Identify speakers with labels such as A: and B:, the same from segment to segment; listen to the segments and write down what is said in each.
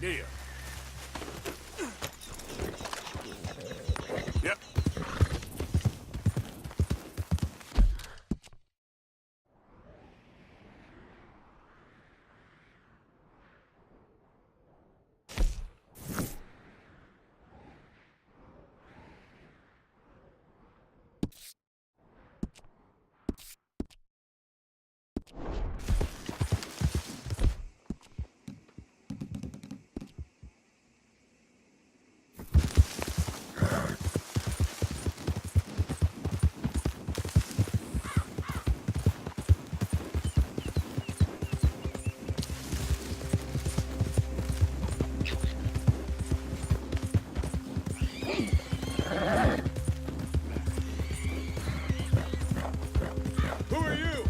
A: Yeah. Yep. Who are you?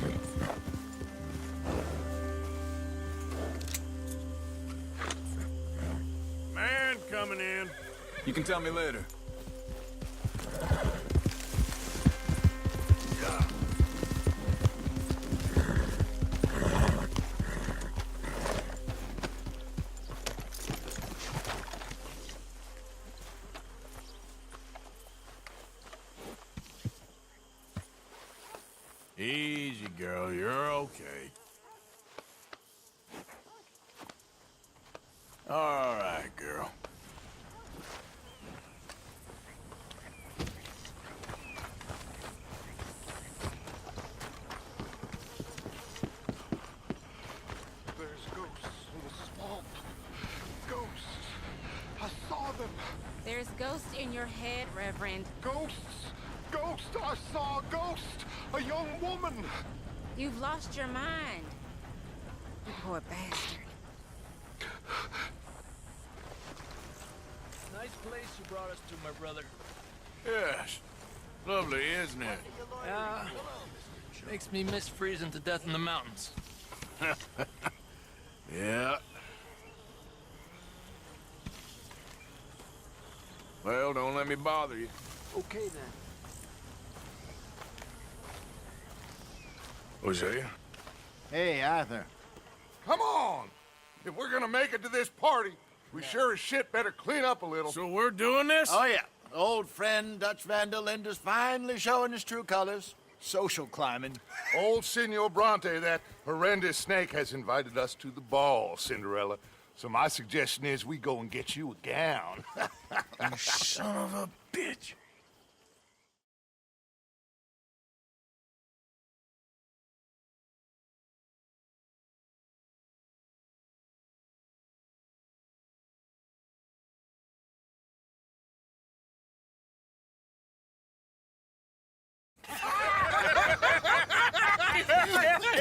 A: Man coming in.
B: You can tell me later.
A: Easy, girl. You're okay. All right, girl.
C: There's ghosts in the swamp. Ghosts. I saw them.
D: There's ghosts in your head, Reverend.
C: Ghosts. Ghost. I saw a ghost. A young woman.
D: You've lost your mind. You poor bastard.
E: Nice place you brought us to, my brother.
A: Yes. Lovely, isn't it?
E: Yeah. Makes me miss freezing to death in the mountains.
A: Yeah. Well, don't let me bother you.
E: Okay, then.
A: Hosea?
F: Hey, Arthur.
C: Come on. If we're gonna make it to this party, we sure as shit better clean up a little.
A: So we're doing this?
F: Oh, yeah. Old friend Dutch Van der Linde's finally showing his true colors. Social climbing.
C: Old Senor Bronte, that horrendous snake, has invited us to the ball, Cinderella. So my suggestion is we go and get you a gown.
A: You son of a bitch.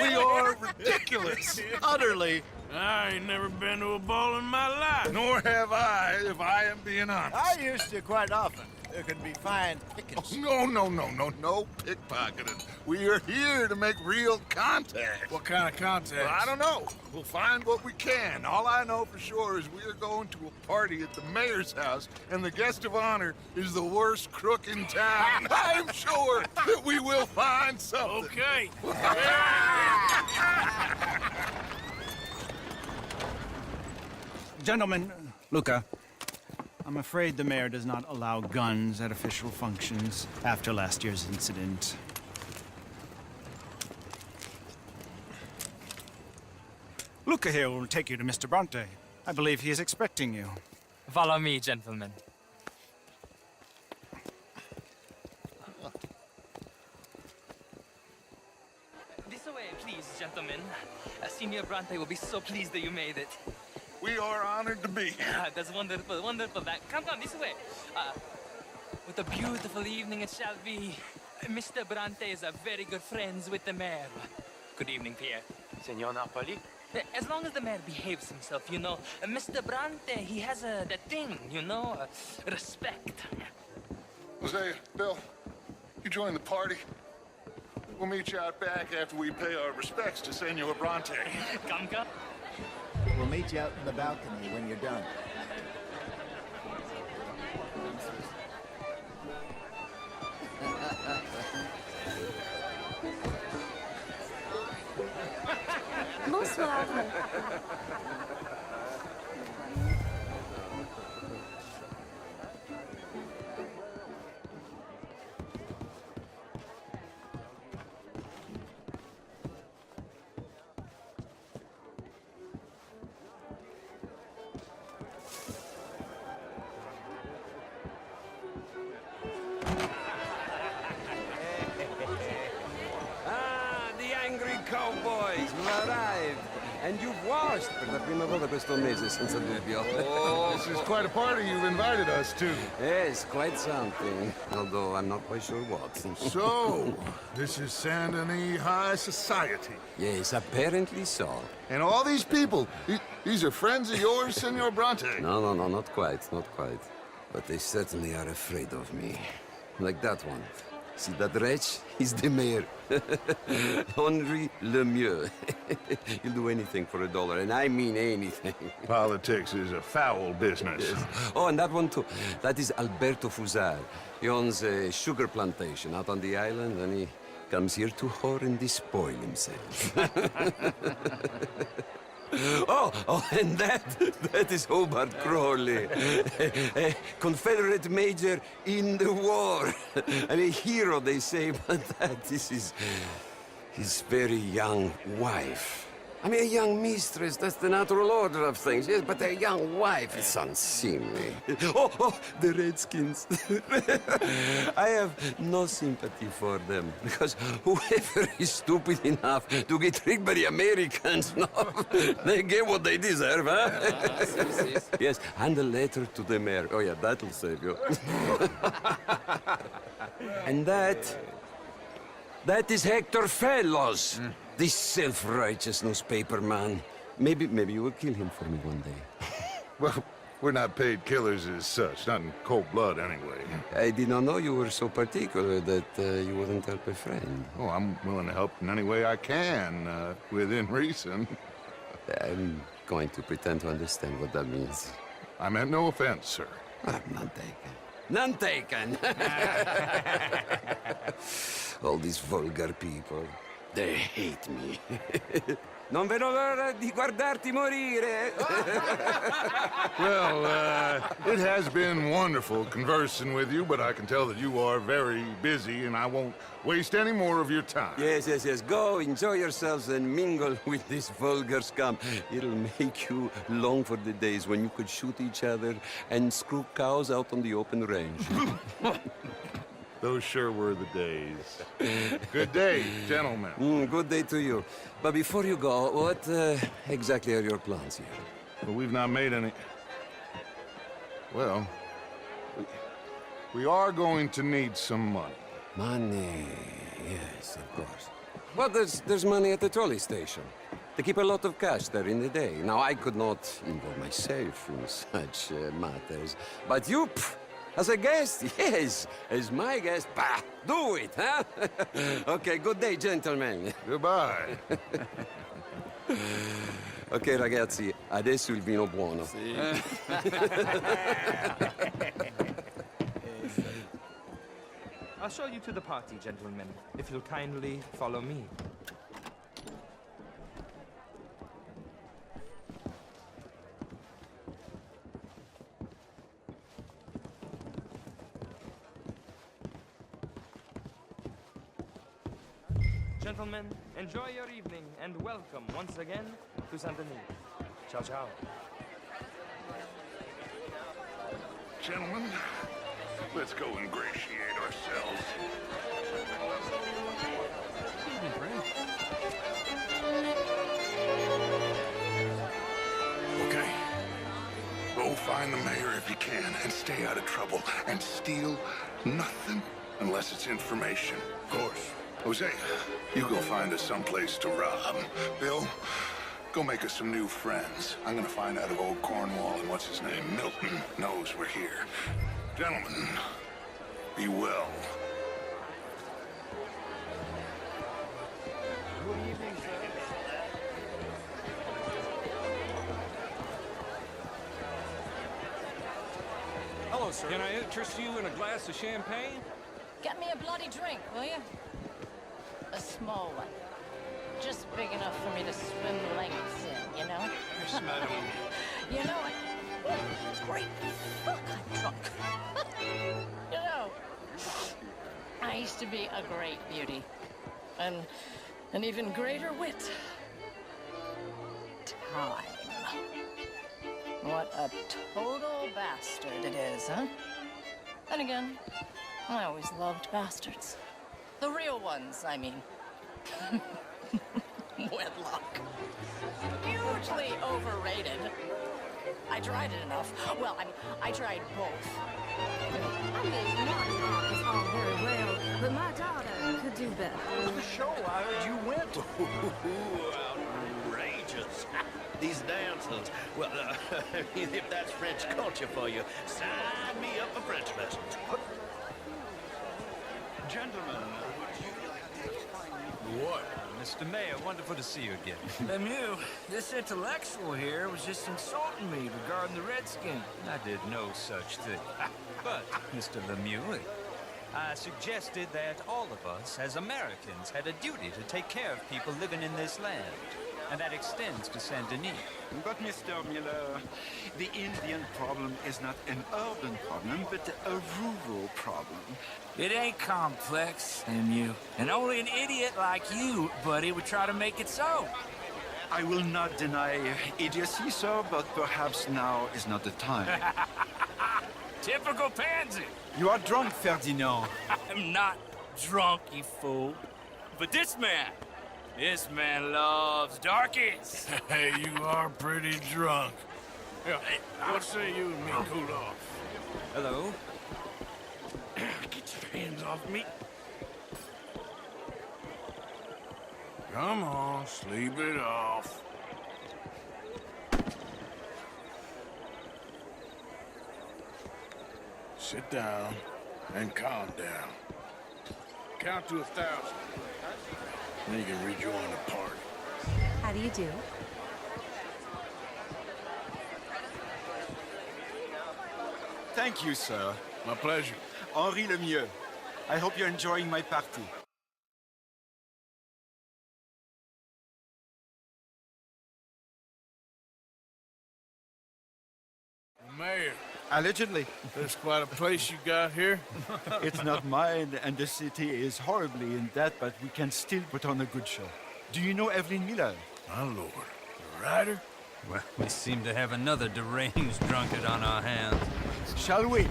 F: We are ridiculous. Utterly.
A: I ain't never been to a ball in my life.
C: Nor have I, if I am being honest.
F: I used to quite often. There can be fine pickings.
C: No pickpocketing. We are here to make real contact.
A: What kind of contact?
C: Well, I don't know. We'll find what we can. All I know for sure is we are going to a party at the mayor's house, and the guest of honor is the worst crook in town. I'm sure that we will find something.
A: Okay.
G: Gentlemen, Luca, I'm afraid the mayor does not allow guns at official functions after last year's incident. Luca here will take you to Mr. Bronte. I believe he is expecting you.
H: Follow me, gentlemen. This way, please, gentlemen. Senior Bronte will be so pleased that you made it.
C: We are honored to be here.
H: That's wonderful, wonderful. Come on, this way. What a beautiful evening it shall be. Mr. Bronte is a very good friends with the mayor. Good evening, Pierre.
E: Senor Napoli?
H: As long as the mayor behaves himself, you know. Mr. Bronte, he has that thing, you know, respect.
C: Hosea, Bill, you join the party. We'll meet you out back after we pay our respects to Senor Bronte.
H: Come.
F: We'll meet you out in the balcony when you're done.
I: Bonsoir.
B: cowboys, you arrived. And you've washed per la prima volta questo mese, senza dubbio.
C: Oh, this is quite a party you've invited us to.
B: Yes, quite something. Although I'm not quite sure what.
C: So, this is Saint Denis High Society.
B: Yes, apparently so.
C: And all these people, these are friends of yours, Senor Bronte?
B: No, not quite, not quite. But they certainly are afraid of me. Like that one. See that wretch? He's the mayor. Henri Lemieux. He'll do anything for $1, and I mean anything.
C: Politics is a foul business.
B: Yes. Oh, and that one too. That is Alberto Fusar. He owns a sugar plantation out on the island, and he comes here to whore and despoil himself. Oh, and that is Hobart Crawley, a Confederate major in the war, and a hero, they say, but that is his very young wife. I mean, a young mistress, that's the natural order of things, yes, but a young wife is unseemly. Oh, the Redskins. I have no sympathy for them, because whoever is stupid enough to get tricked by the Americans, no, they get what they deserve, huh? Yes, and a letter to the mayor. Oh, yeah, that'll save you. And that is Hector Fellows. This self-righteous newspaper man. Maybe you will kill him for me one day.
C: Well, we're not paid killers as such, not in cold blood anyway.
B: I did not know you were so particular that you wouldn't help a friend.
C: Oh, I'm willing to help in any way I can, within reason.
B: I'm going to pretend to understand what that means.
C: I meant no offense, sir.
B: I'm none taken. None taken! All these vulgar people. They hate me. Non vedo l'ora di guardarti morire.
C: Well, it has been wonderful conversing with you, but I can tell that you are very busy, and I won't waste any more of your time.
B: Yes. Go, enjoy yourselves, and mingle with this vulgar scum. It'll make you long for the days when you could shoot each other and screw cows out on the open range.
C: Those sure were the days. Good day, gentlemen.
B: Good day to you. But before you go, what exactly are your plans here?
C: Well, we've not made any... Well, we are going to need some money.
B: Money, yes, of course. Well, there's money at the trolley station. They keep a lot of cash there in the day. Now, I could not involve myself in such matters. But you, as a guest, yes, as my guest, bah, do it, huh? Okay, good day, gentlemen.
C: Goodbye.
B: Ok, ragazzi, adesso il vino buono.
I: I'll show you to the party, gentlemen, if you'll kindly follow me. Gentlemen, enjoy your evening and welcome once again to Saint Denis. Ciao, ciao.
C: Gentlemen, let's go ingratiate ourselves. Okay. Go find the mayor if you can and stay out of trouble and steal nothing unless it's information. Of course. Jose, you go find us someplace to rob. Bill, go make us some new friends. I'm gonna find out if old Cornwall and what's his name, Milton, knows we're here. Gentlemen, be well.
I: Good evening, sir.
J: Hello, sir. Can I interest you in a glass of champagne?
K: Get me a bloody drink, will you? A small one. Just big enough for me to swim lengths in, you know?
J: Yes, madam.
K: You know what? Oh, great fuck, I'm drunk. You know, I used to be a great beauty. And an even greater wit. Time. What a total bastard it is, huh? And again, I always loved bastards. The real ones, I mean. wedlock. Hugely overrated. I tried it enough. Well, I tried both.
D: I mean, Martin is all very well, but my daughter could do better.
F: The show I heard you went to. Outrageous. These dancers. Well, if that's French culture for you, sign me up for French lessons.
L: Gentlemen, would you like to explain
A: What?
L: Mr. Mayor, wonderful to see you again.
E: Lemieux, this intellectual here was just insulting me regarding the Redskin.
L: I did no such thing. But, Mr. Lemieux, I suggested that all of us, as Americans, had a duty to take care of people living in this land. And that extends to Saint Denis.
M: But, Mr. Miller, the Indian problem is not an urban problem, but a rural problem.
E: It ain't complex, Lemieux. And only an idiot like you, buddy, would try to make it so.
M: I will not deny idiocy, sir, but perhaps now is not the time.
E: Typical pansy.
M: You are drunk, Ferdinand.
E: I'm not drunk, you fool. But this man loves darkies.
A: Hey, you are pretty drunk. Yeah, what say you and me cool off?
L: Hello?
E: Get your hands off me.
A: Come on, sleep it off. Sit down and calm down. Count to 1,000. Then you can rejoin the party.
D: How do you do?
M: Thank you, sir.
A: My pleasure.
M: Henri Lemieux. I hope you're enjoying my party.
A: Mayor,
M: Allegedly.
A: that's quite a place you got here.
M: It's not mine, and the city is horribly in debt, but we can still put on a good show. Do you know Evelyn Miller?
A: My lord, the writer?
L: Well, we seem to have another deranged drunkard on our hands.
M: Shall we?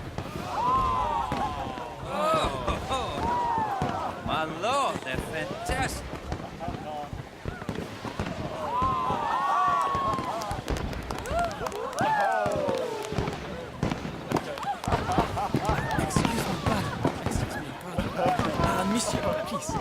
L: My lord, they're fantastic.
N: Monsieur, please.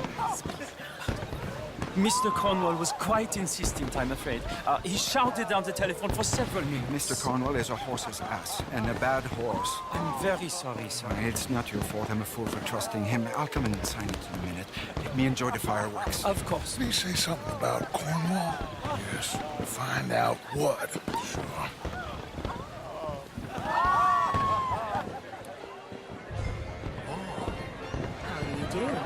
N: Mr. Cornwall was quite insistent, I'm afraid. He shouted down the telephone for several minutes.
M: Mr. Cornwall is a horse's ass, and a bad horse.
N: I'm very sorry, sir.
M: It's not your fault. I'm a fool for trusting him. I'll come in and sign it in a minute. Let me enjoy the fireworks.
N: Of course.
A: Did he say something about Cornwall? Yes, find out what. Sure.
D: How do you do?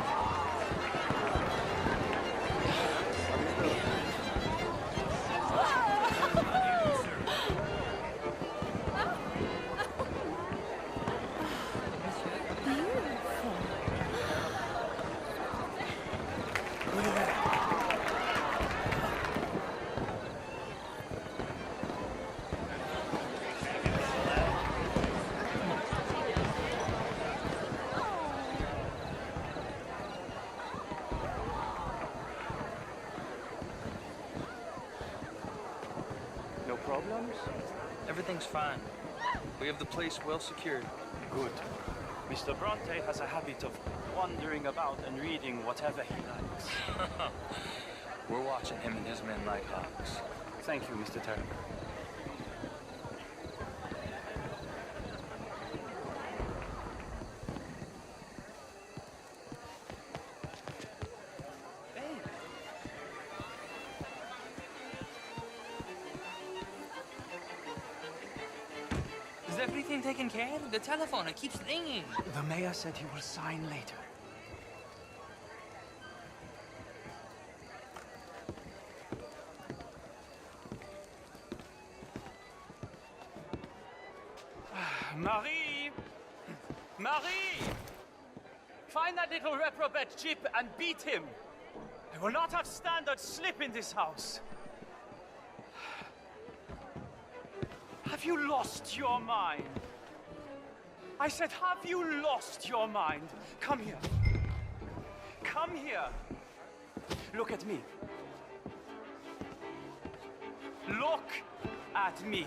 I: No problems? Everything's fine. We have the place well secured.
N: Good. Mr. Bronte has a habit of wandering about and reading whatever he likes.
I: We're watching him and his men like hawks.
N: Thank you, Mr. Turner.
H: Is everything taken care of? The telephone, it keeps ringing.
N: The mayor said he will sign later. Marie! Marie! Find that little reprobate Chip and beat him. I will not have standard slip in this house. Have you lost your mind? I said, have you lost your mind? Come here. Come here. Look at me. Look at me.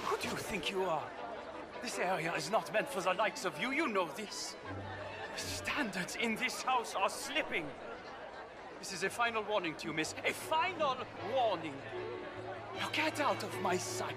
N: Who do you think you are? This area is not meant for the likes of you. You know this. The standards in this house are slipping. This is a final warning to you, miss. A final warning. Now get out of my sight.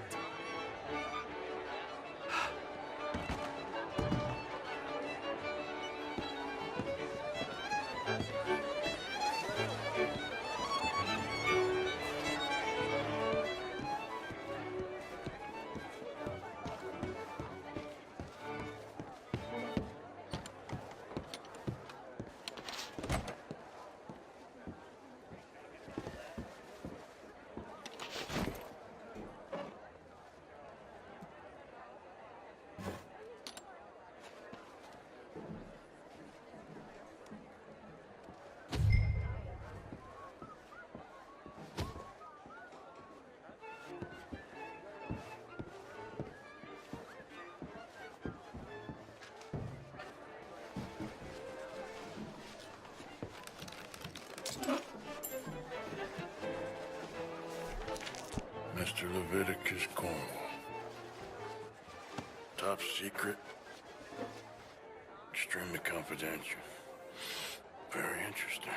A: Mr. Leviticus Cornwall. Top secret. Extremely confidential. Very interesting.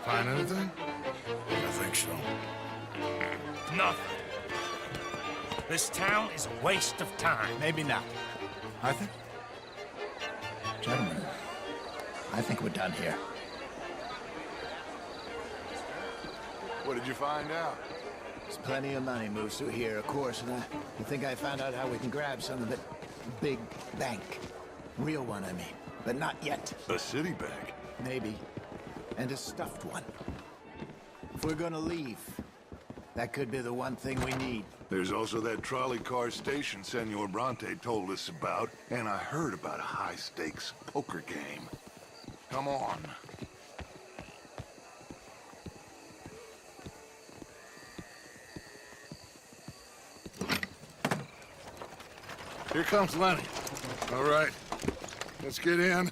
C: Find anything?
A: I think so.
O: Nothing. This town is a waste of time.
G: Maybe not. Arthur?
P: Gentlemen, I think we're done here.
C: What did you find out?
P: There's plenty of money moves through here, of course, and I think I found out how we can grab some of it. Big bank. Real one, I mean. But not yet.
C: A city bank?
P: Maybe. And a stuffed one. If we're gonna leave, that could be the one thing we need.
C: There's also that trolley car station Senor Bronte told us about, and I heard about a high-stakes poker game. Come on. Here comes Lenny. All right, let's get in.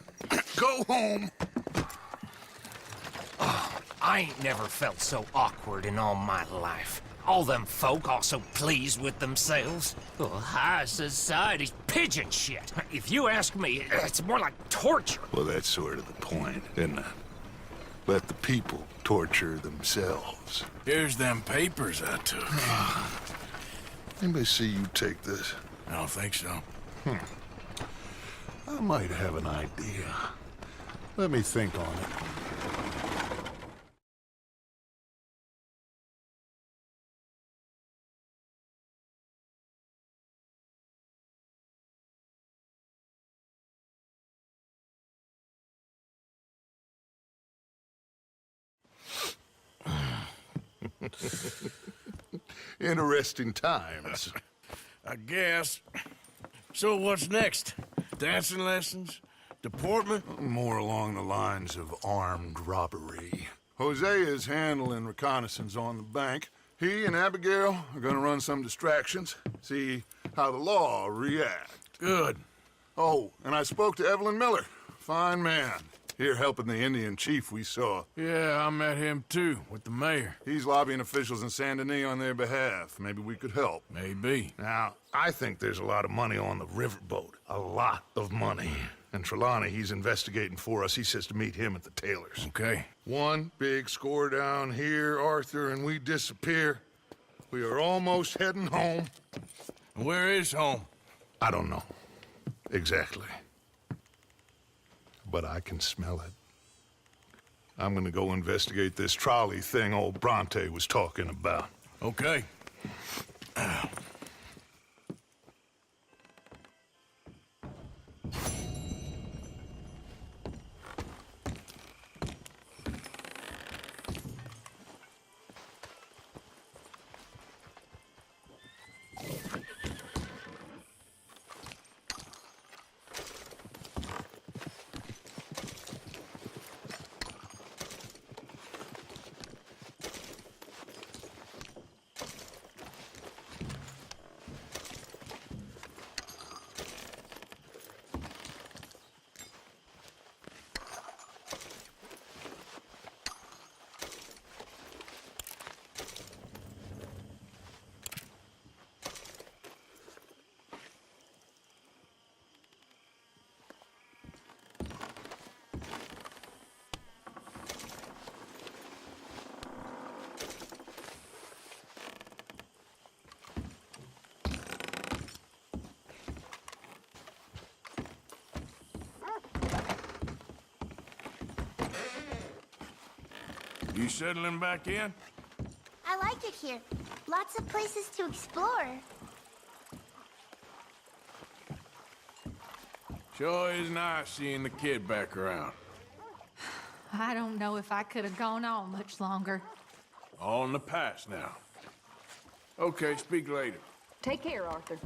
C: Go home.
O: I ain't never felt so awkward in all my life. All them folk all so pleased with themselves. Oh, high society's pigeon shit. If you ask me, it's more like torture.
C: Well, that's sort of the point, isn't it? Let the people torture themselves.
A: Here's them papers I took.
C: Anybody see you take this?
A: I don't think so.
C: I might have an idea. Let me think on it. Interesting times.
A: I guess. So what's next? Dancing lessons? Deportment?
C: More along the lines of armed robbery. Jose is handling reconnaissance on the bank. He and Abigail are gonna run some distractions, see how the law react.
A: Good.
C: Oh, and I spoke to Evelyn Miller. Fine man. Here helping the Indian chief we saw.
A: Yeah, I met him too, with the mayor.
C: He's lobbying officials in Saint Denis on their behalf. Maybe we could help.
A: Maybe.
C: Now, I think there's a lot of money on the riverboat. A lot of money. And Trelawney, he's investigating for us. He says to meet him at the Taylor's.
A: Okay.
C: One big score down here, Arthur, and we disappear. We are almost heading home.
A: Where is home?
C: I don't know. Exactly. But I can smell it. I'm gonna go investigate this trolley thing old Bronte was talking about.
A: Okay. You settling back in?
Q: I like it here. Lots of places to explore.
A: Sure is nice seeing the kid back around.
R: I don't know if I could have gone on much longer.
A: All in the past now. Okay, speak later.
R: Take care, Arthur.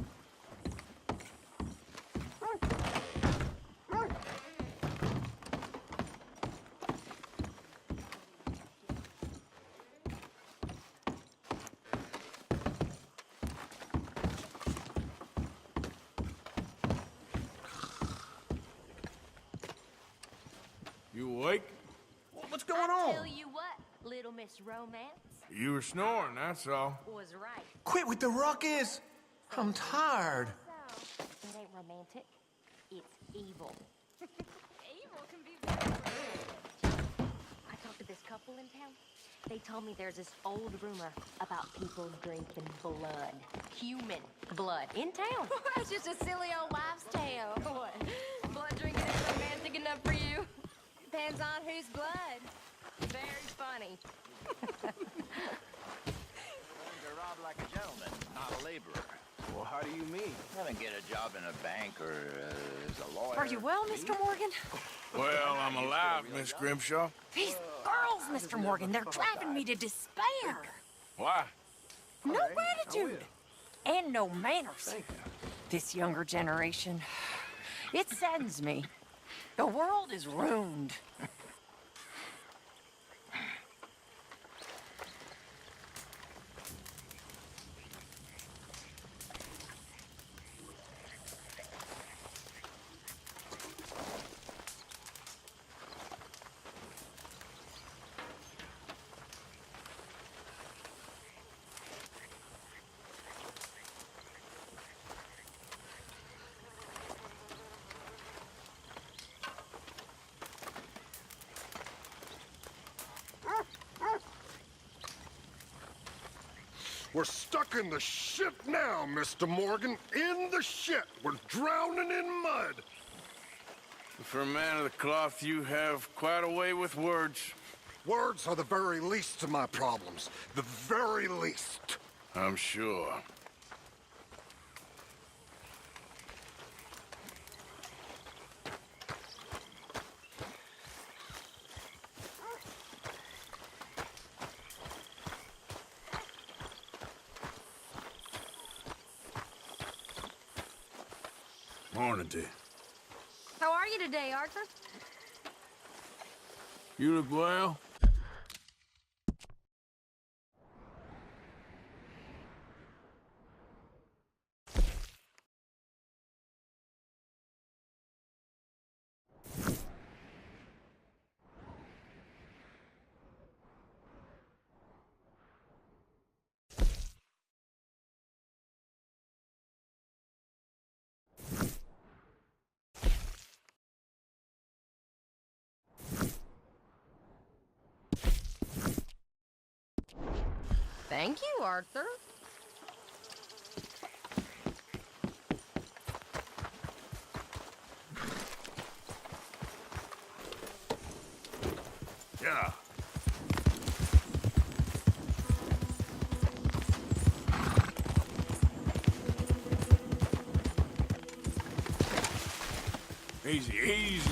A: You awake?
Q: What's going on? Tell you what, little Miss Romance.
A: You were snoring, that's all.
Q: Was right.
S: Quit with the ruckus! I'm tired.
Q: So, it ain't romantic. It's evil. Evil can be very romantic. I talked to this couple in town. They told me there's this old rumor about people drinking blood. Human blood. In town. It's just a silly old wives' tale. What? Blood drinking is romantic enough for you? Depends on whose blood. Very funny.
P: Learn to rob like a gentleman, not a laborer. Well, how do you mean? I didn't get a job in a bank or as a lawyer.
K: Are you well, Mr. Morgan?
A: Well, I'm alive, Miss Grimshaw.
K: These girls, Mr. Morgan, they're driving me to despair.
A: Why?
K: No gratitude. And no manners. This younger generation, it saddens me. The world is ruined.
T: We're stuck in the shit now, Mr. Morgan. In the shit. We're drowning in mud.
A: For a man of the cloth, you have quite a way with words.
T: Words are the very least of my problems. The very least.
A: I'm sure. Morning, dear.
D: How are you today, Arthur?
A: You look well.
D: Thank you, Arthur.
A: Yeah. Easy, easy.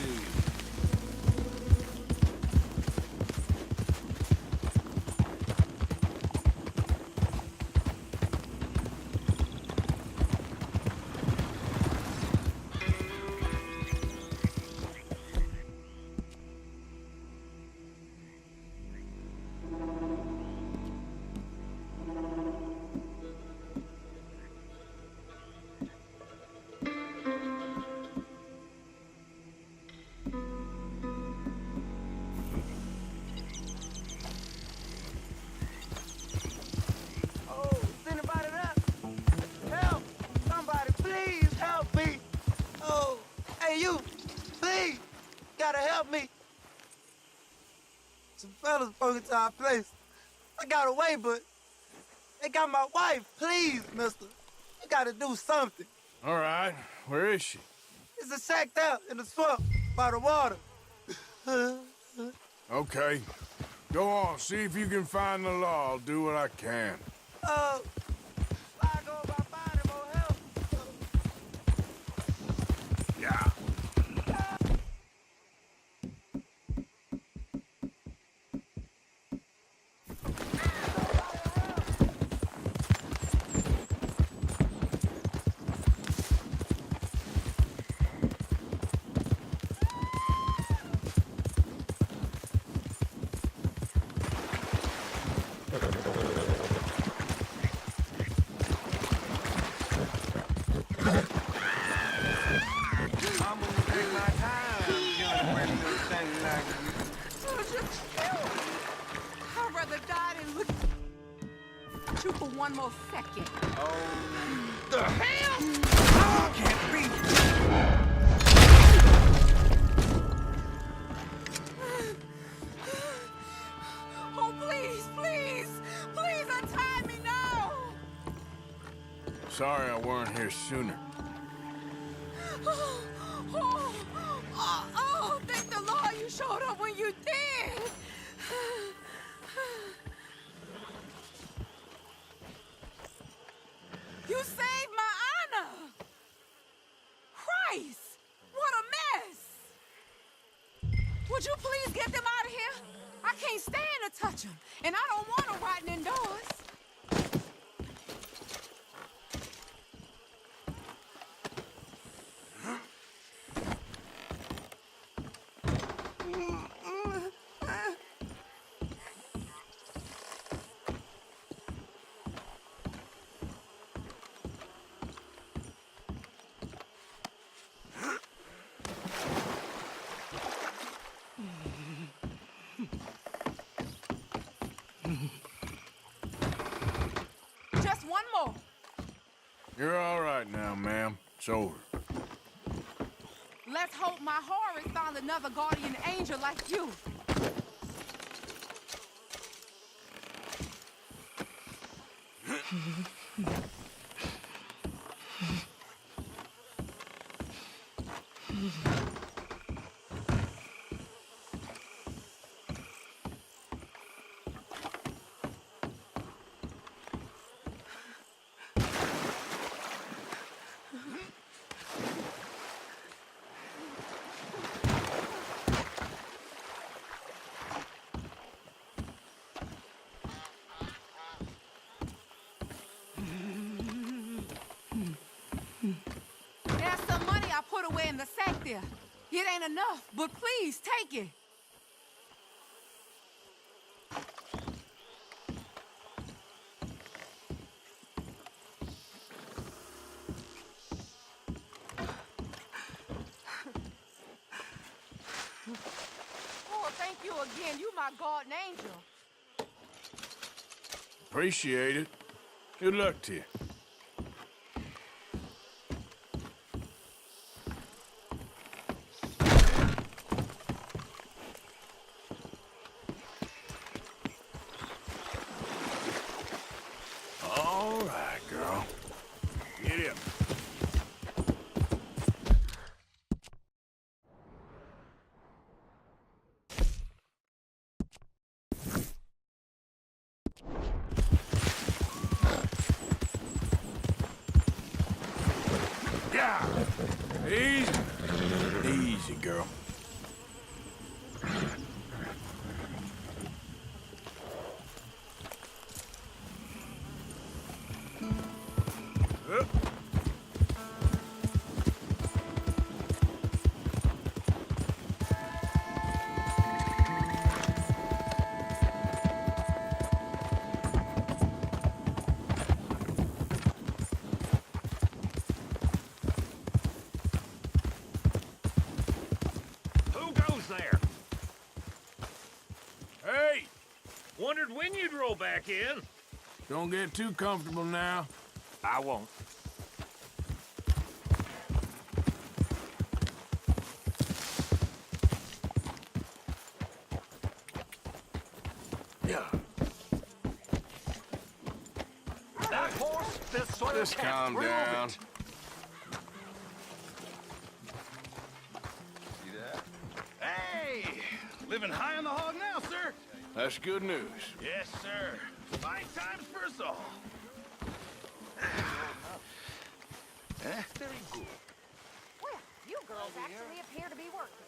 U: Oh, is anybody there? Help! Somebody, please help me! Oh, hey you! Please! Gotta help me! Some fellas broke into our place. I got away, but they got my wife. Please, mister. You gotta do something.
A: All right, where is she?
U: It's a shack there in the swamp by the water.
A: Okay. Go on, see if you can find the law. I'll do what I can.
U: I go about finding more help.
A: Yeah.
U: I'm gonna take my time killing when you thing like
R: I'd rather die than look at you for one more second.
U: Oh, the hell? Oh, can't be.
R: Oh, please, please, please untie me now.
A: Sorry I weren't here sooner.
R: Thank the Lord you showed up when you did. You saved my honor. Christ, what a mess. Would you please get them out of here? I can't stand to touch them, and I don't want them rotting indoors. Just one more.
A: You're all right now, ma'am. It's over.
R: Let's hope my Horus found another guardian angel like you. There's some money I put away in the sack there. It ain't enough, but please take it. Oh, thank you again. You my guardian angel.
A: Appreciate it. Good luck to you. All right, girl. Get him. Easy. Easy, girl.
J: Who goes there?
A: Hey!
J: Wondered when you'd roll back in.
A: Don't get too comfortable now.
J: I won't.
A: Yeah.
J: That horse, this soil
T: Just
J: can't
T: calm
J: prove
T: down.
J: it.
T: See that?
J: Hey! Living high on the hog now, sir.
A: That's good news.
J: Yes, sir. Fine times for us all. Very good.
D: Well, you girls actually appear to be working.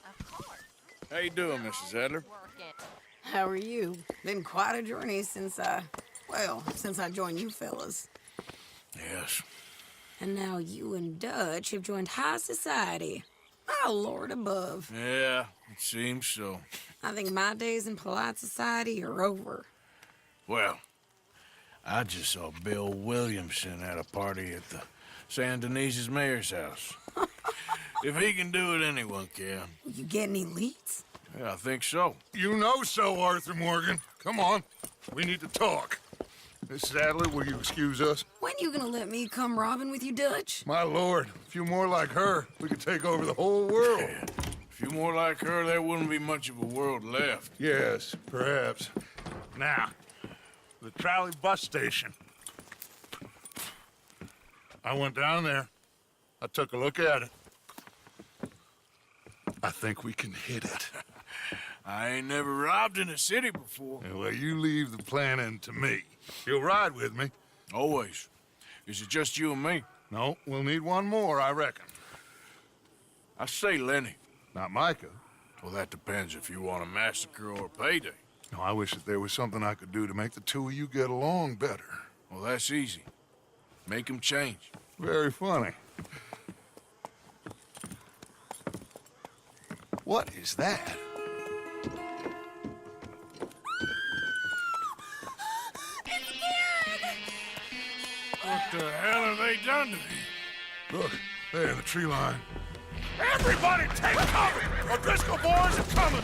D: Of course.
A: How you doing, Mrs. Adler?
R: How are you? Been quite a journey since I joined you fellas.
A: Yes.
R: And now you and Dutch have joined high society. My lord above.
A: Yeah, it seems so.
R: I think my days in polite society are over.
A: Well, I just saw Bill Williamson at a party at the San Denise's mayor's house. If he can do it, anyone can.
R: You get any leads?
A: Yeah, I think so.
C: You know so, Arthur Morgan. Come on. We need to talk. Miss Sadler, will you excuse us?
R: When you gonna let me come robbing with you, Dutch?
C: My lord, a few more like her, we could take over the whole world.
A: Yeah. A few more like her, there wouldn't be much of a world left.
C: Yes, perhaps. Now, the trolley bus station. I went down there. I took a look at it. I think we can hit it.
A: I ain't never robbed in a city before.
C: Yeah, well, you leave the planning to me. You'll ride with me.
A: Always. Is it just you and me?
C: No, we'll need one more, I reckon.
A: I say Lenny.
C: Not Micah.
A: Well, that depends if you want a massacre or a payday.
C: No, I wish that there was something I could do to make the two of you get along better.
A: Well, that's easy. Make them change.
C: Very funny. What is that?
A: What the hell have they done to me?
C: Look, there in the tree line.
J: Everybody take cover! O'Driscoll boys are coming!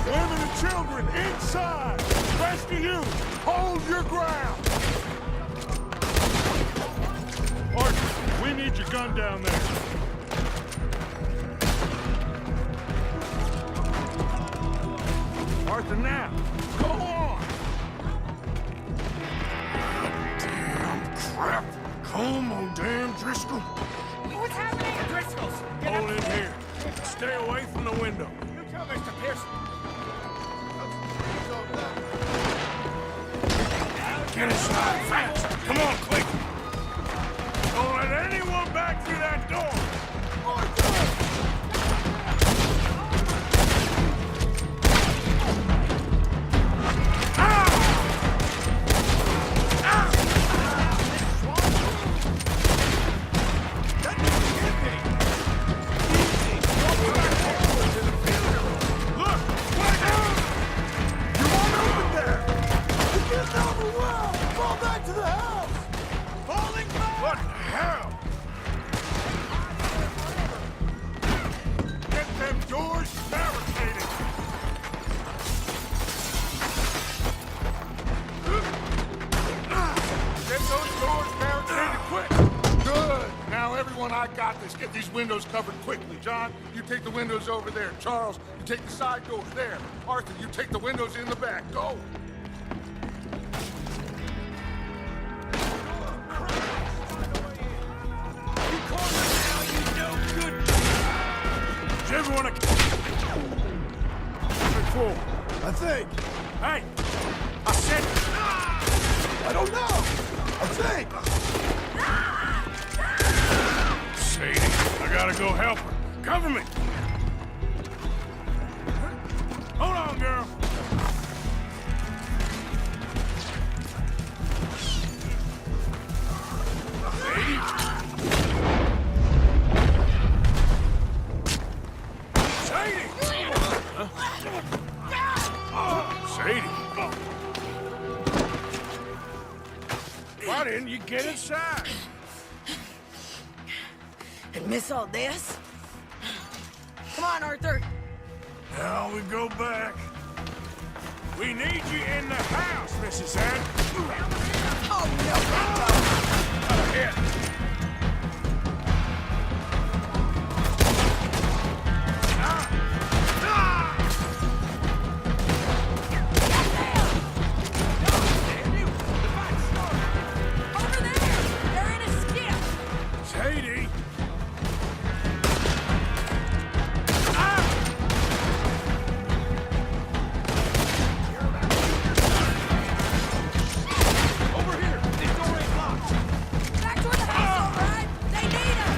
C: Women and children inside! Rest of you, hold your ground! Arthur, we need your gun down there. Arthur, now! Go on!
A: Damn crap! Come on, damn Driscoll!
O: What's happening at Driscoll's?
A: Hold in here. Stay away from the window.
O: You tell Mr. Pearson.
A: Get inside fast! Come on, quick! Don't let anyone back through that door! What the hell?
C: Get them doors barricaded! Get those doors barricaded quick! Good! Now, everyone, I got this. Get these windows covered quickly. John, you take the windows over there. Charles, you take the side doors there. Arthur, you take the windows in the back. Go!
A: wanna... Fool.
P: I think.
A: Hey! I said...
P: I don't know. I think.
A: Sadie, I gotta go help her. Cover me! Hold on, girl. Sadie? Sadie! Huh? Sadie? Why didn't you get inside?
R: And miss all this? Come on, Arthur.
A: Now we go back. We need you in the house, Mrs. Ann.
R: Oh, no.
A: Hit.
R: Over there! They're in a skiff!
A: Sadie!
R: Back toward the house, all right? They need us!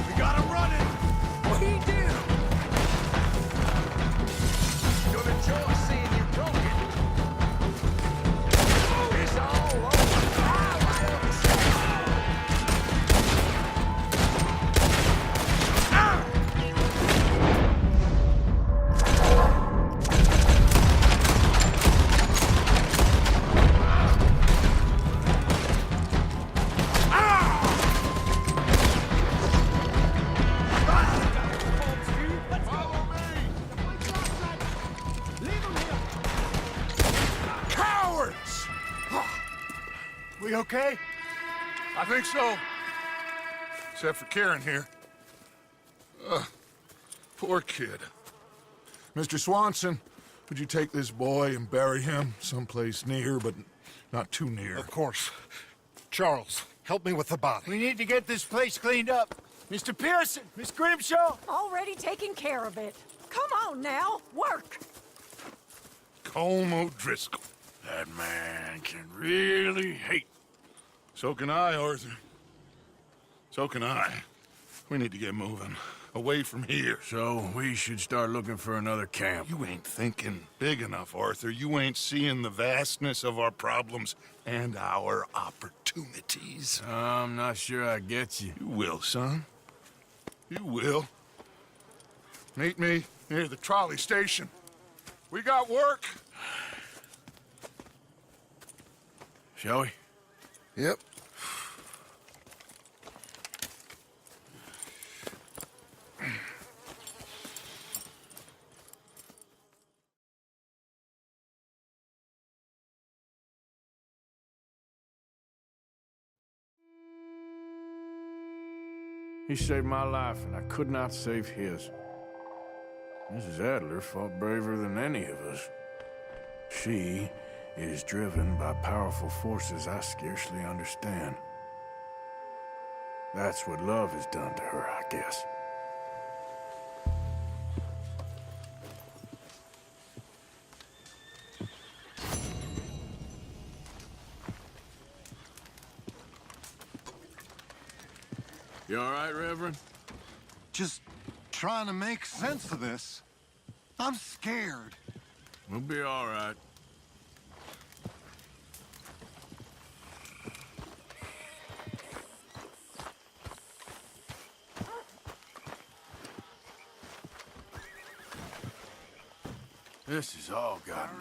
P: We got him running.
R: We do!
P: You'll enjoy seeing you broken. It's all over.
A: Cowards!
P: We okay?
C: I think so. Except for Karen here. Poor kid. Mr. Swanson, would you take this boy and bury him someplace near, but not too near?
T: Of course. Charles, help me with the body.
G: We need to get this place cleaned up. Mr. Pearson, Miss Grimshaw.
R: Already taking care of it. Come on now, work!
C: Colm O'Driscoll.
A: That man can really hate.
C: So can I, Arthur. So can I. We need to get moving. Away from here.
A: So we should start looking for another camp.
C: You ain't thinking big enough, Arthur. You ain't seeing the vastness of our problems and our opportunities.
A: I'm not sure I get you.
C: You will, son. You will. Meet me near the trolley station. We got work.
A: Shall we?
C: Yep.
A: He saved my life, and I could not save his. Mrs. Adler fought braver than any of us. She is driven by powerful forces I scarcely understand. That's what love has done to her, I guess. You all right, Reverend?
T: Just trying to make sense of this. I'm scared.
A: We'll be all right. This has all gotten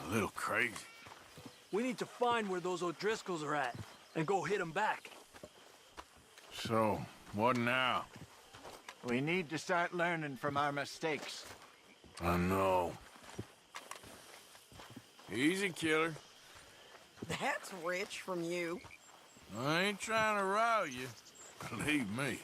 A: a little crazy.
B: We need to find where those O'Driscolls are at and go hit them back.
A: So, what now?
G: We need to start learning from our mistakes.
A: I know. Easy, killer.
R: That's rich from you.
A: I ain't trying to rile you. Believe me.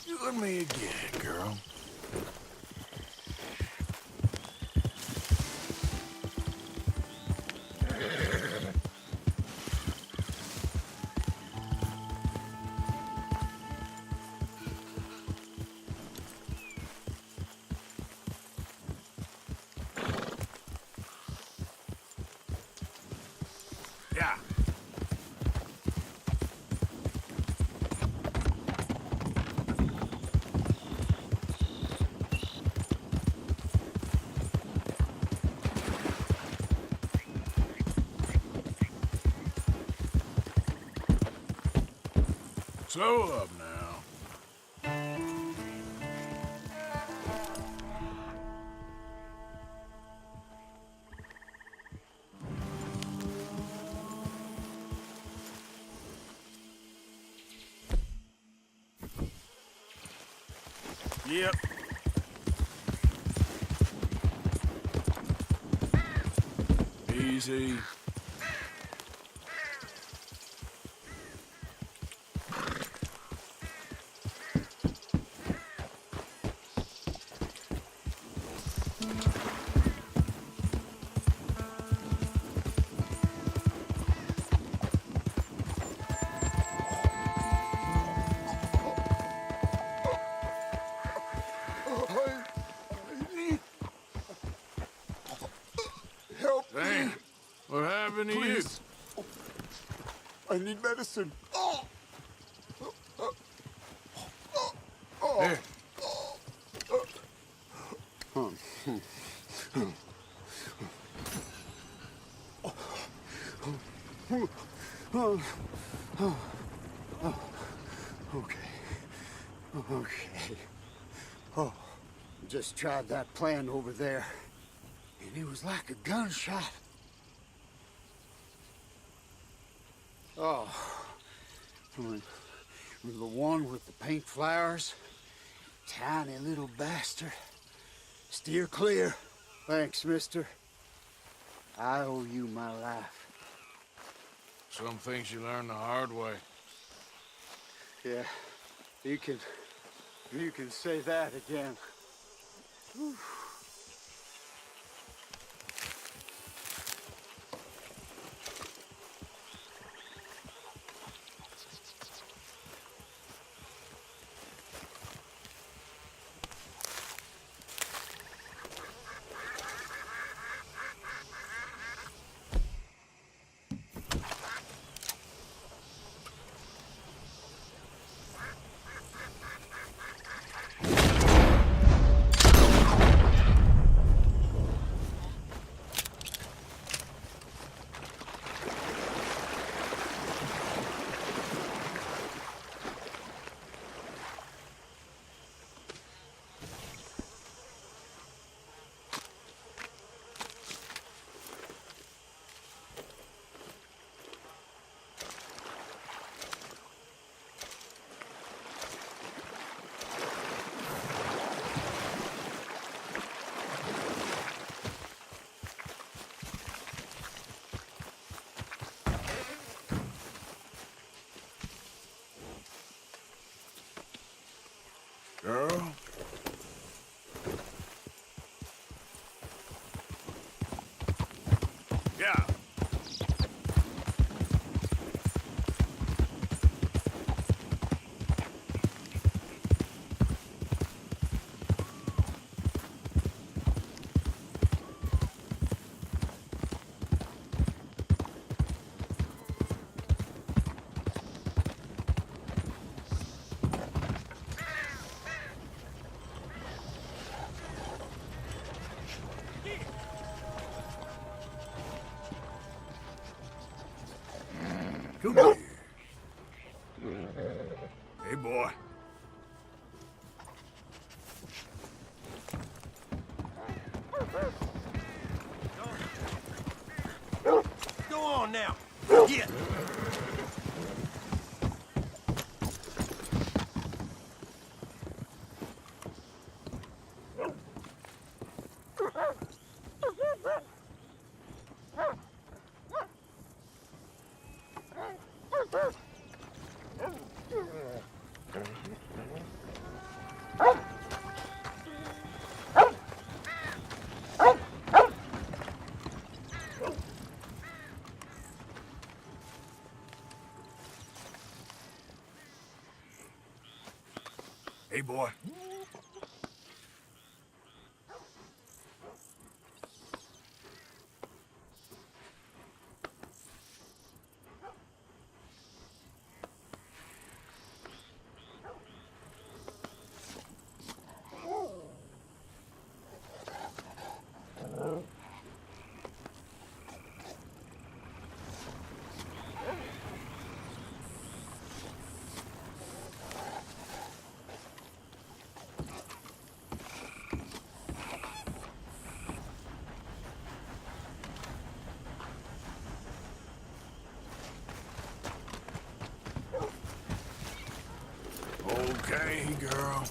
A: You and me again, girl. Yeah. Slow up now. Yep. Easy.
C: Help
A: Damn.
C: me.
A: What happened to
C: Please. I need medicine. Oh.
A: Here.
P: Okay. Okay. Oh, just tried that plan over there, and it was like a gunshot. Oh, the one with the pink flowers, tiny little bastard. Steer clear. Thanks, mister. I owe you my life.
A: Some things you learn the hard way.
P: Yeah, you can say that again. Whew.
A: Girl? Yeah. Hey, boy.
S: Go on now. Get.
A: Hey, boy. Okay, girl.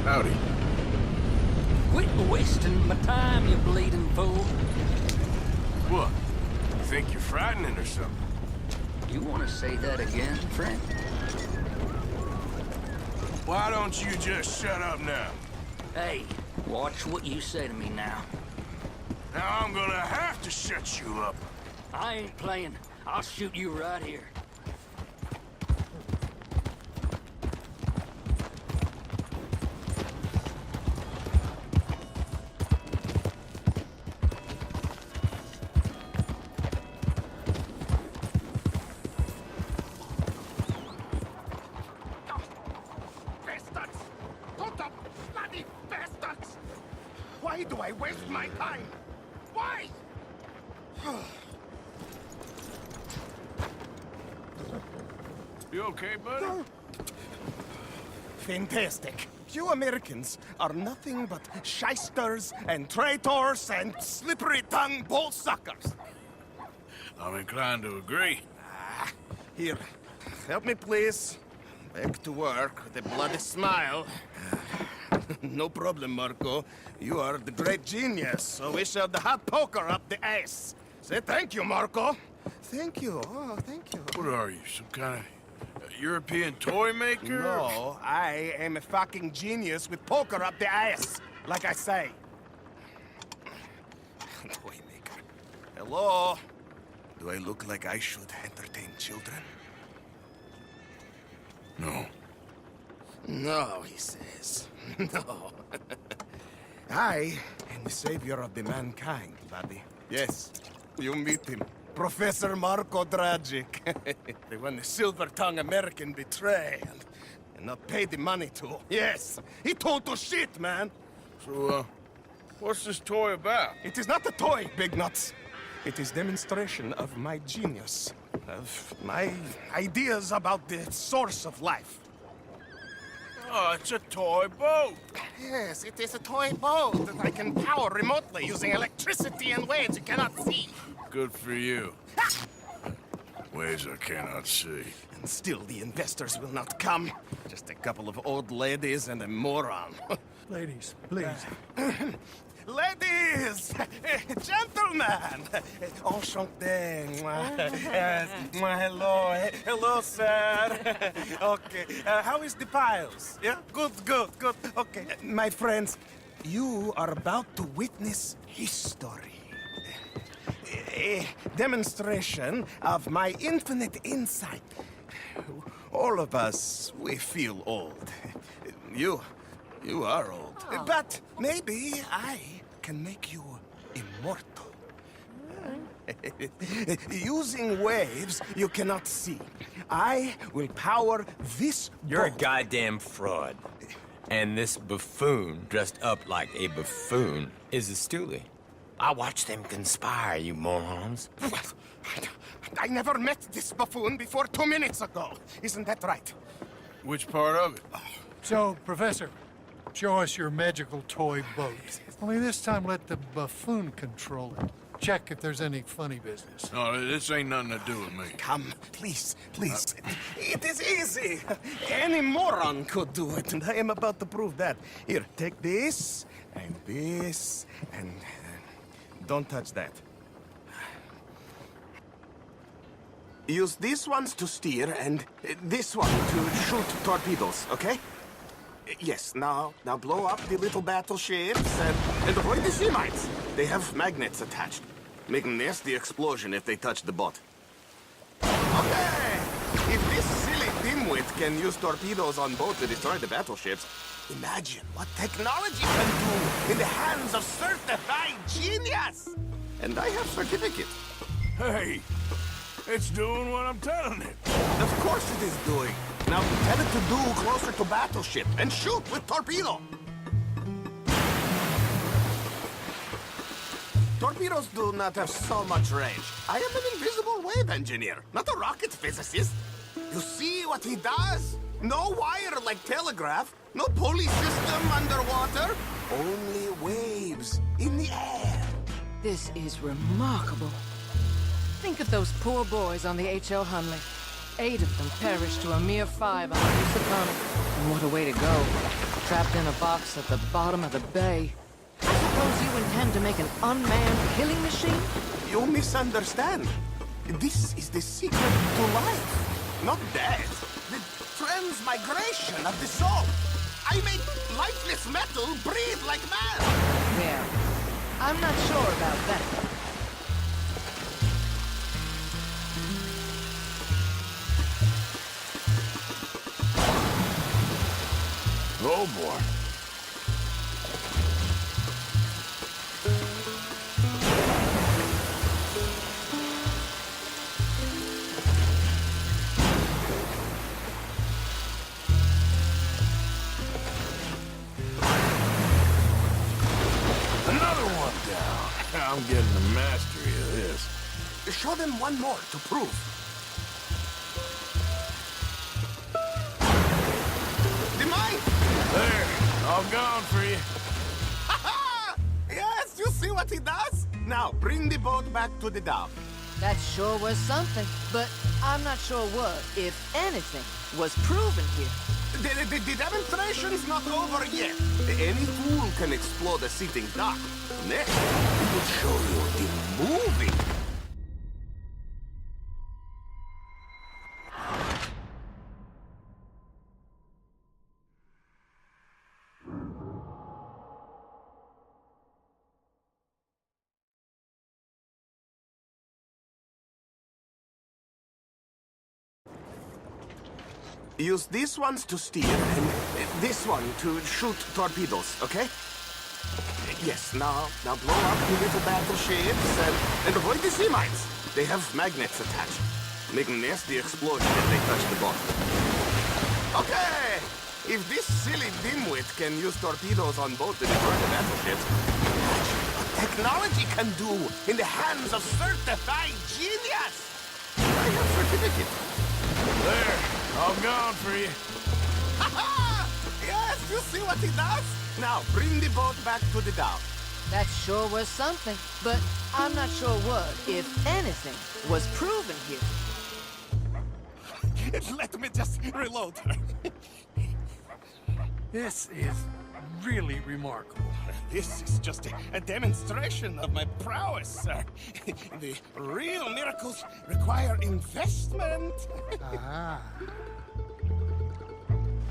A: Howdy.
B: Quit wasting my time, you bleeding fool.
A: What? You think you're frightening or something?
B: You want to say that again, friend?
A: Why don't you just shut up now?
B: Hey, watch what you say to me now.
A: Now I'm gonna have to shut you up.
B: I ain't playing. I'll shoot you right here.
T: Bastards! Total bloody bastards! Why do I waste my time? Why?
A: You okay, buddy?
S: Fantastic. You Americans are nothing but shysters and traitors and slippery-tongued bull suckers.
A: I'm inclined to agree.
S: Here, help me, please. Back to work with a bloody smile. No problem, Marco. You are the great genius, so we shove the hot poker up the ass. Say thank you, Marco. Thank you. Oh, thank you.
A: What are you, some kind of European toy maker?
S: No, I am a fucking genius with poker up the ass, like I say. Toy maker. Hello? Do I look like I should entertain children?
A: No.
S: No, he says. No. I am the savior of the mankind, buddy. Yes, you meet him. Professor Marco Dragic. The one the silver-tongued American betray and not pay the money to. Yes, he told to shit, man.
A: So, what's this toy about?
S: It is not a toy, Big Nuts. It is demonstration of my genius, of my ideas about the source of life.
A: Oh, it's a toy boat.
S: Yes, it is a toy boat that I can power remotely using electricity in ways you cannot see.
A: Good for you. Ways I cannot see.
S: And still the investors will not come. Just a couple of old ladies and a moron.
B: Ladies, please.
S: Ladies! Gentlemen! Enchanté. Yes. Hello. Hello, sir. Okay. How is the piles? Yeah? Good. Okay. My friends, you are about to witness history. A demonstration of my infinite insight. All of us, we feel old. You are old.
U: Oh.
S: But maybe I can make you immortal. Using waves you cannot see, I will power this
F: You're a
S: boat.
F: goddamn fraud. And this buffoon, dressed up like a buffoon, is a stoolie. I watched them conspire, you morons.
S: I never met this buffoon before 2 minutes ago. Isn't that right?
A: Which part of it?
V: So, Professor, show us your magical toy boat. Only this time let the buffoon control it. Check if there's any funny business.
A: No, this ain't nothing to do with me.
S: Come, please. It is easy. Any moron could do it, and I am about to prove that. Here, take this, and don't touch that. Use these ones to steer, and this one to shoot torpedoes, okay? Yes, now blow up the little battleships, and avoid the sea mines. They have magnets attached. Make a nasty explosion if they touch the boat. Okay! If this silly dimwit can use torpedoes on boat to destroy the battleships, imagine what technology can do in the hands of certified genius! And I have certificate.
A: Hey, it's doing what I'm telling it.
S: Of course it is doing. Now tell it to do closer to battleship and shoot with torpedo. Torpedoes do not have so much range. I am an invisible wave engineer, not a rocket physicist. You see what he does? No wire like telegraph, no pulley system underwater, only waves in the air.
R: This is remarkable. Think of those poor boys on the H.L. Hunley. 8 of them perished to a mere 5 on the Housatonic. And what a way to go. Trapped in a box at the bottom of the bay. I suppose you intend to make an unmanned killing machine?
S: You misunderstand. This is the secret to life, not death. The transmigration of the soul. I make lifeless metal breathe like man.
R: Yeah. I'm not sure about that.
A: Oh, boy. Another one down. I'm getting the mastery of this.
S: Show them one more to prove. The mine!
A: There, all gone for you.
S: Yes, you see what he does? Now, bring the boat back to the dock.
R: That sure was something, but I'm not sure what, if anything, was proven here.
S: The demonstration's not over yet. Any fool can explode a sitting dock. Next, we will show you the moving. Use these ones to steer, and this one to shoot torpedoes, okay? Yes, now blow up the little battleships, and avoid the sea mines. They have magnets attached. Make a nasty explosion if they touch the boat. Okay! If this silly dimwit can use torpedoes on boat to destroy the battleships, imagine what technology can do in the hands of certified genius! I have certificate.
A: There, all gone for you.
S: Yes, you see what he does? Now, bring the boat back to the dock.
R: That sure was something, but I'm not sure what, if anything, was proven here.
S: Let me just reload.
V: This is really remarkable.
S: This is just a demonstration of my prowess, sir. The real miracles require investment.
V: Ah.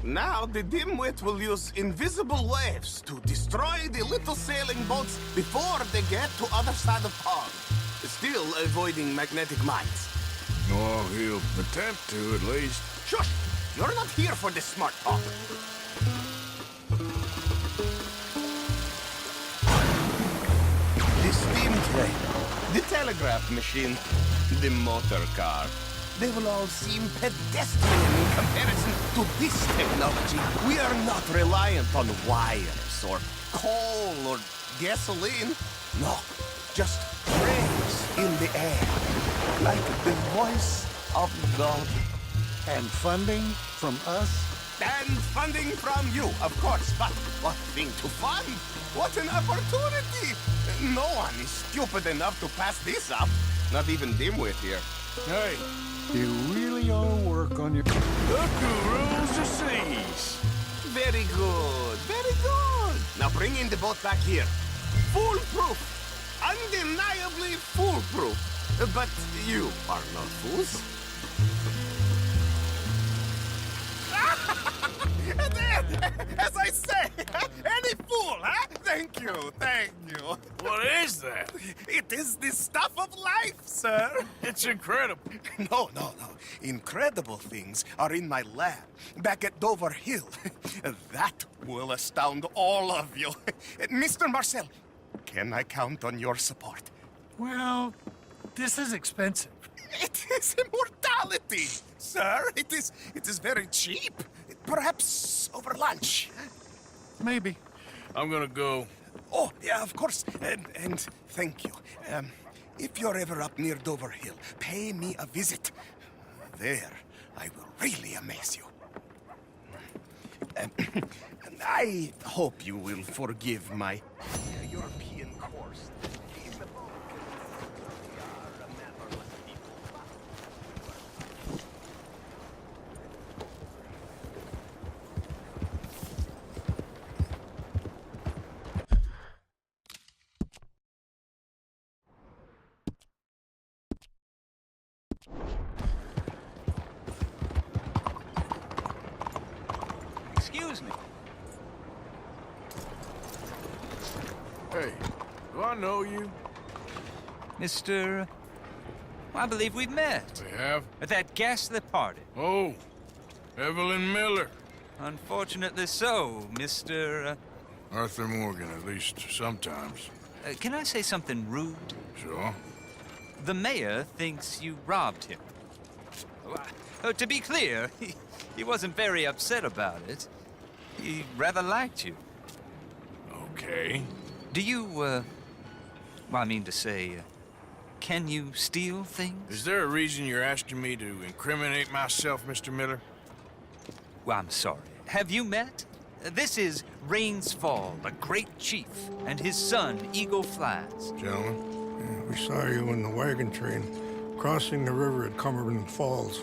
S: Now the dimwit will use invisible waves to destroy the little sailing boats before they get to other side of pond. Still avoiding magnetic mines.
A: Well, he'll attempt to, at least.
S: Shush! You're not here for this smart talk. The steam train, the telegraph machine, the motor car. They will all seem pedestrian in comparison to this technology. We are not reliant on wires or coal or gasoline. No, just trains in the air, like the voice of God.
V: And funding from us?
S: And funding from you, of course. But what thing to fund? What an opportunity! No one is stupid enough to pass this up. Not even Dimwit here.
A: Hey,
V: You really ought to work on your...
A: look who rules the seas.
S: Very good, very good. Now bring in the boat back here. Foolproof. Undeniably foolproof. But you are not fools. There, as I say, any fool, huh? Thank you, thank you.
A: What is that?
S: It is the stuff of life, sir.
A: It's incredible.
S: No. Incredible things are in my lab, back at Dover Hill. That will astound all of you. Mr. Marcel, can I count on your support?
V: Well, this is expensive.
S: It is immortality, sir. It is very cheap. Perhaps over lunch.
V: Maybe.
A: I'm gonna go.
S: Oh, yeah, of course. And thank you. If you're ever up near Dover Hill, pay me a visit. There, I will really amaze you. I hope you will forgive my European course.
B: Excuse me.
A: Hey, do I know you?
B: Mr. I believe we've met.
A: We have?
B: At that ghastly party.
A: Oh, Evelyn Miller.
B: Unfortunately so, Mr.
A: Arthur Morgan, at least sometimes.
B: Can I say something rude?
A: Sure.
B: The mayor thinks you robbed him. To be clear, he wasn't very upset about it. He rather liked you.
A: Okay.
B: Do you, well, I mean to say, can you steal things?
A: Is there a reason you're asking me to incriminate myself, Mr. Miller?
B: Well, I'm sorry. Have you met? This is Rains Fall, a great chief, and his son, Eagle Flies.
A: Gentlemen?
T: We saw you in the wagon train crossing the river at Cumberland Falls.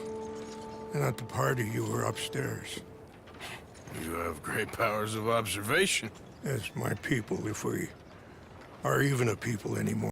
T: And at the party, you were upstairs.
A: You have great powers of observation.
T: As my people, if we are even a people anymore.